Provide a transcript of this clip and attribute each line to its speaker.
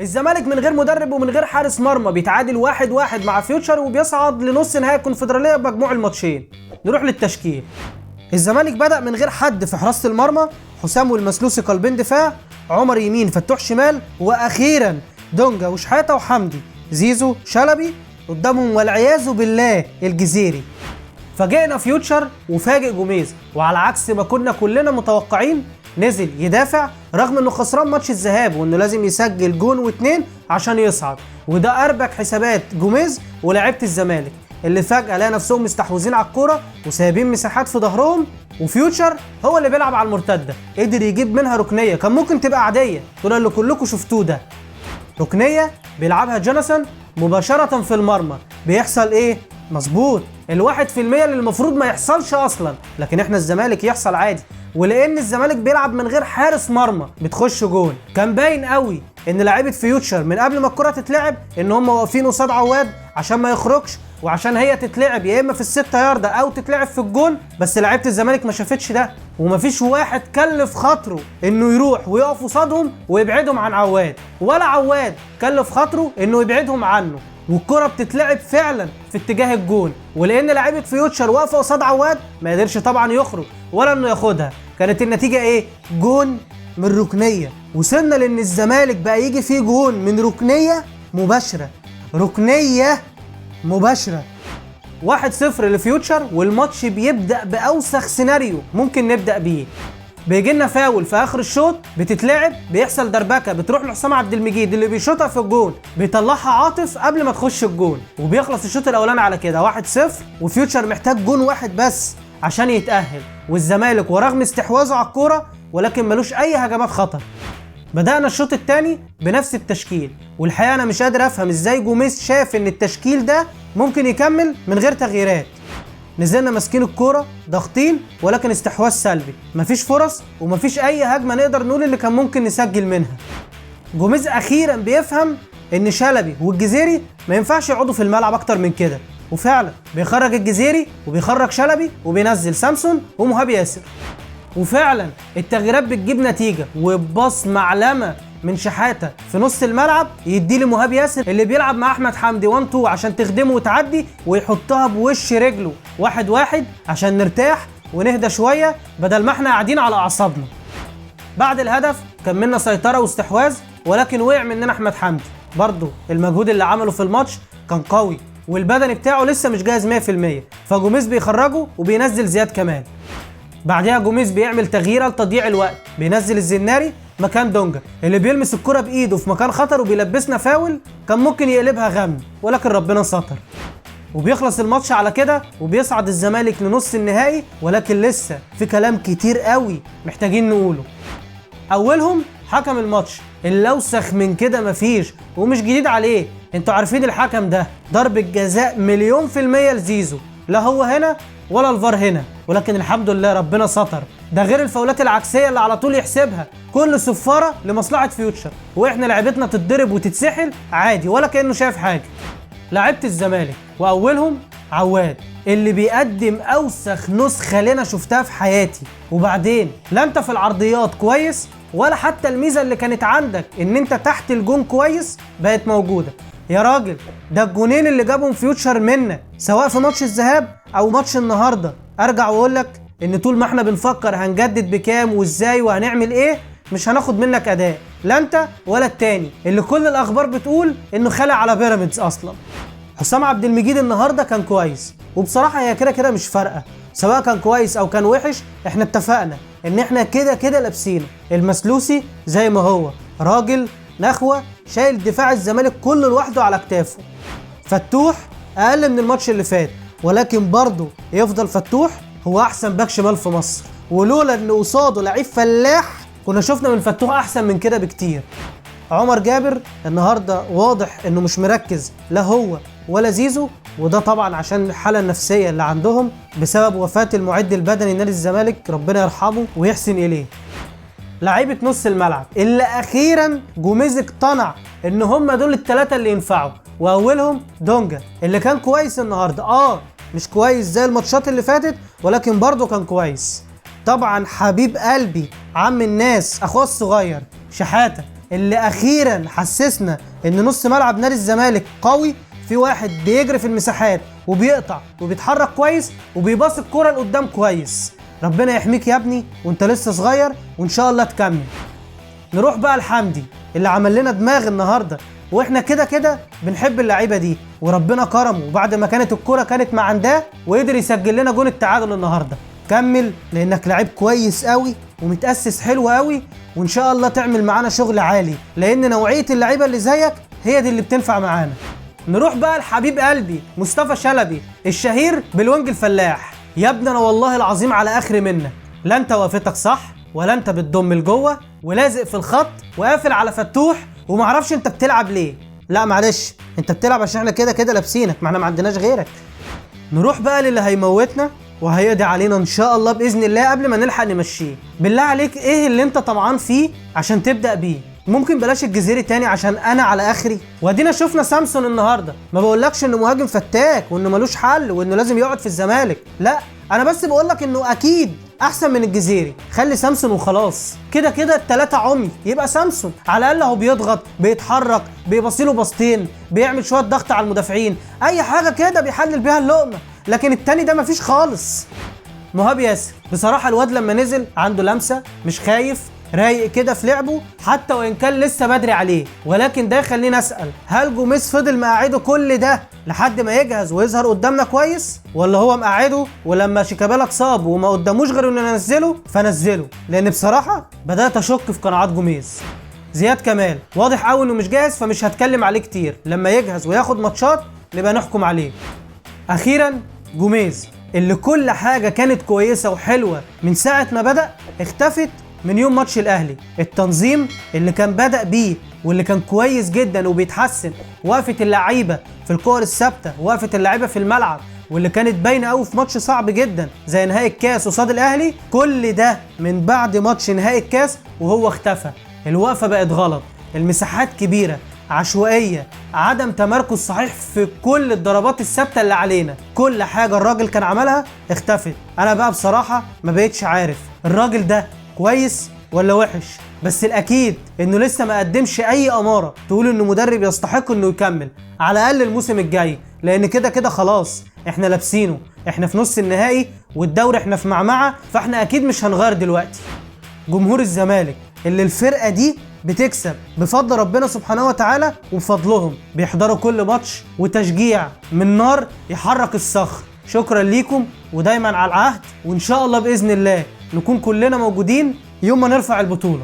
Speaker 1: الزمالك من غير مدرب ومن غير حارس مرمى بيتعادل 1-1 مع فيوتشر وبيصعد لنص نهائي الكونفدراليه بمجموع الماتشين. نروح للتشكيل. الزمالك بدأ من غير حد في حراسة المرمى، حسام والمسلوسي قلبين دفاع، عمر يمين، فتوح شمال، واخيرا دونجا وشحاته وحمدي، زيزو، شلبي، قدامهم والعياذ بالله الجزيري. فاجئنا فيوتشر وفاجئ جوميز، وعلى عكس ما كنا كلنا متوقعين نزل يدافع رغم انه خسران ماتش الذهاب وانه لازم يسجل جون واتنين عشان يصعد، وده اربك حسابات جوميز ولاعيبه الزمالك اللي فجأة لقى نفسهم مستحوذين على الكوره وسايبين مساحات في ظهرهم، وفيوتشر هو اللي بيلعب على المرتده، قدر يجيب منها ركنيه كان ممكن تبقى عاديه، دول اللي كلكم شفتوه ده. ركنيه بيلعبها جوناثان مباشره في المرمى، بيحصل ايه؟ مظبوط، ال1% اللي المفروض ما يحصلش اصلا، لكن احنا الزمالك يحصل عادي، ولان الزمالك بيلعب من غير حارس مرمى بتخش جول. كان باين قوي ان لاعيبه فيوتشر من قبل ما الكره تتلعب ان هم واقفين قصاد عواد عشان ما يخرجش، وعشان هي تتلعب يا اما في ال6 ياردة او تتلعب في الجون، بس لعيبه الزمالك ما شافتش ده، ومفيش واحد كلف خاطره انه يروح ويقف قصادهم ويبعدهم عن عواد، ولا عواد كلف خاطره انه يبعدهم عنه، والكره بتتلعب فعلا في اتجاه الجون، ولان لعيبه فيوتشر واقفه قصاد عواد ما قدرش طبعا يخرج ولا انه ياخدها. كانت النتيجه ايه؟ جون من ركنيه. وصلنا لان الزمالك بقى يجي فيه جون من ركنيه مباشره، ركنيه مباشره. 1-0 لفيوتشر، والماتش بيبدا باوسخ سيناريو ممكن نبدا بيه. بيجي لنا فاول في اخر الشوط بتتلعب، بيحصل دربكه بتروح لحسام عبد المجيد اللي بيشوطها في الجون، بيطلعها عاطف قبل ما تخش الجون، وبيخلص الشوط الاولاني على كده 1-0، وفيوتشر محتاج جون واحد بس عشان يتاهل، والزمالك ورغم استحواذه على الكوره ولكن ملوش اي هجمات خطر. بدأنا الشوط الثاني بنفس التشكيل، والحقيقه انا مش قادر افهم ازاي جوميز شاف ان التشكيل ده ممكن يكمل من غير تغييرات. نزلنا ماسكين الكوره ضاغطين ولكن استحواذ سلبي، مفيش فرص ومفيش اي هجمه نقدر نقول اللي كان ممكن نسجل منها. جوميز اخيرا بيفهم ان شلبي والجزيري ما ينفعش يقعدوا في الملعب اكتر من كده، وفعلا بيخرج الجزيري وبيخرج شلبي وبينزل سامسون ومهاب ياسر، وفعلا التغييرات بتجيب نتيجه، وباص معلمه من شحاته في نص الملعب يدي لمهاب ياسر اللي بيلعب مع احمد حمدي 1-2 عشان تخدمه وتعدي، ويحطها بوش رجله 1-1 عشان نرتاح ونهدى شويه بدل ما احنا قاعدين على اعصابنا. بعد الهدف كملنا سيطره واستحواذ، ولكن وقع مننا احمد حمدي. برضه المجهود اللي عمله في الماتش كان قوي، والبدني بتاعه لسه مش جاهز 100%، فجوميز بيخرجه وبينزل زياد كمال. بعدها جوميز بيعمل تغييره لتضييع الوقت، بينزل الزناري مكان دونجا اللي بيلمس الكرة بايده في مكان خطر وبيلبسنا فاول كان ممكن يقلبها غم، ولكن ربنا ستر. وبيخلص الماتش على كده وبيصعد الزمالك لنص النهائي، ولكن لسه في كلام كتير قوي محتاجين نقوله. اولهم حكم الماتش اللي اوسخ من كده مفيش ومش جديد عليه، انتوا عارفين الحكم ده ضربة جزاء 100% لزيزو، لا هو هنا ولا الفار هنا، ولكن الحمد لله ربنا ستر. ده غير الفاولات العكسيه اللي على طول يحسبها كل صفاره لمصلحه فيوتشر، واحنا لعبتنا تتضرب وتتسحل عادي ولا كانه شايف حاجه. لعيبه الزمالك واولهم عواد اللي بيقدم اوسخ نسخه لنا شفتها في حياتي، وبعدين لا انت في العرضيات كويس ولا حتى الميزه اللي كانت عندك ان انت تحت الجون كويس بقت موجوده. يا راجل ده الجونين اللي جابهم فيوتشر منا سواء في ماتش الذهاب او ماتش النهارده، ارجع واقول لك ان طول ما احنا بنفكر هنجدد بكام وازاي وهنعمل ايه مش هناخد منك اداء، لا انت ولا التاني اللي كل الاخبار بتقول انه خلع على بيراميدز اصلا. حسام عبد المجيد النهارده كان كويس، وبصراحه هي كده كده مش فارقه سواء كان كويس او كان وحش، احنا اتفقنا ان احنا كده كده لابسين. المسلوسي زي ما هو راجل نخوه شايل دفاع الزمالك كله لوحده على كتافه. فتوح اقل من الماتش اللي فات، ولكن برضه يفضل فتوح هو احسن باك شمال في مصر، ولولا ان قصاده لعيب فلاح كنا شفنا من فتوح احسن من كده بكتير. عمر جابر النهارده واضح انه مش مركز لا هو ولا زيزو، وده طبعا عشان الحاله النفسيه اللي عندهم بسبب وفاه المعد البدني نادي الزمالك ربنا يرحمه ويحسن اليه. لعيبه نص الملعب اللي اخيرا جوميز اقتنع ان هم دول الثلاثه اللي ينفعوا، واولهم دونجا اللي كان كويس النهارده، مش كويس زي الماتشات اللي فاتت ولكن برضه كان كويس. طبعا حبيب قلبي عم الناس اخوه الصغير شحاته اللي اخيرا حسسنا ان نص ملعب نادي الزمالك قوي، في واحد بيجري في المساحات وبيقطع وبيتحرك كويس وبيباص الكرة لقدام كويس. ربنا يحميك يا ابني وانت لسه صغير وان شاء الله تكمل. نروح بقى لحمدي اللي عمل لنا دماغ النهارده، واحنا كده كده بنحب اللعيبه دي، وربنا كرمه بعد ما كانت الكرة كانت مع عندها وقدر يسجل لنا جون التعادل النهارده. كمل لانك لعيب كويس قوي ومتأسس حلو قوي، وان شاء الله تعمل معانا شغل عالي، لان نوعيه اللعيبه اللي زيك هي دي اللي بتنفع معانا. نروح بقى لحبيب قلبي مصطفى شلبي الشهير بالونج الفلاح. يا ابني انا والله العظيم على اخر منك، لا انت وقفتك صح ولا انت بتضم لجوه ولازق في الخط وقافل على فتوح، ومعرفش انت بتلعب ليه. لا معلش، انت بتلعب عشان احنا كده كده لابسينك، ما احنا ما عندناش غيرك. نروح بقى للي هيموتنا وهيقضي علينا ان شاء الله باذن الله قبل ما نلحق نمشيه. بالله عليك ايه اللي انت طمعان فيه عشان تبدا بيه؟ ممكن بلاش الجزيري تاني عشان انا على اخري. وادينا شفنا سامسون النهارده، ما بقولكش انه مهاجم فتاك وانه ملوش حل وانه لازم يقعد في الزمالك، لا انا بس بقولك انه اكيد احسن من الجزيري. خلي سامسون وخلاص، كده كده التلاتة عمي، يبقى سامسون على الاقل هو بيضغط بيتحرك بيبصيله باصتين بيعمل شويه ضغط على المدافعين، اي حاجه كده بيحلل بيها اللقمه. لكن التاني ده مفيش خالص. مهاب ياسر بصراحه الواد لما نزل عنده لمسه، مش خايف، رايق كده في لعبه حتى وان كان لسه بدري عليه. ولكن ده يخليني اسال، هل جوميز فضل مقعده كل ده لحد ما يجهز ويظهر قدامنا كويس، ولا هو مقعده ولما شيكابالا اتصاب وما قداموش غير انه ينزله فنزله؟ لان بصراحه بدات اشك في قناعات جوميز. زياد كمال واضح قوي انه مش جاهز، فمش هتكلم عليه كتير، لما يجهز وياخد ماتشات نبقى نحكم عليه. اخيرا جوميز اللي كل حاجه كانت كويسه وحلوه من ساعه ما بدا اختفت من يوم ماتش الاهلي. التنظيم اللي كان بدأ بيه واللي كان كويس جدا وبيتحسن، وقفة اللعيبة في الكور الثابتة، وقفة اللعيبة في الملعب، واللي كانت باينة قوي في ماتش صعب جدا زي نهائي الكاس قصاد الاهلي، كل ده من بعد ماتش نهائي الكاس وهو اختفى. الوقفة بقت غلط، المساحات كبيرة، عشوائية، عدم تمركز صحيح في كل الضربات الثابتة اللي علينا، كل حاجة الراجل كان عملها اختفت. انا بقى بصراحة ما بقتش عارف الراجل ده كويس ولا وحش، بس الاكيد انه لسه ما قدمش اي اماره تقول انه مدرب يستحق انه يكمل على الاقل الموسم الجاي، لان كده كده خلاص احنا لابسينه، احنا في نص النهائي والدوري احنا في معمعه، فاحنا اكيد مش هنغير دلوقتي. جمهور الزمالك اللي الفرقه دي بتكسب بفضل ربنا سبحانه وتعالى وبفضلهم، بيحضروا كل ماتش وتشجيع من نار يحرك الصخر. شكرا ليكم ودايما على العهد، وان شاء الله باذن الله نكون كلنا موجودين يوم ما نرفع البطولة.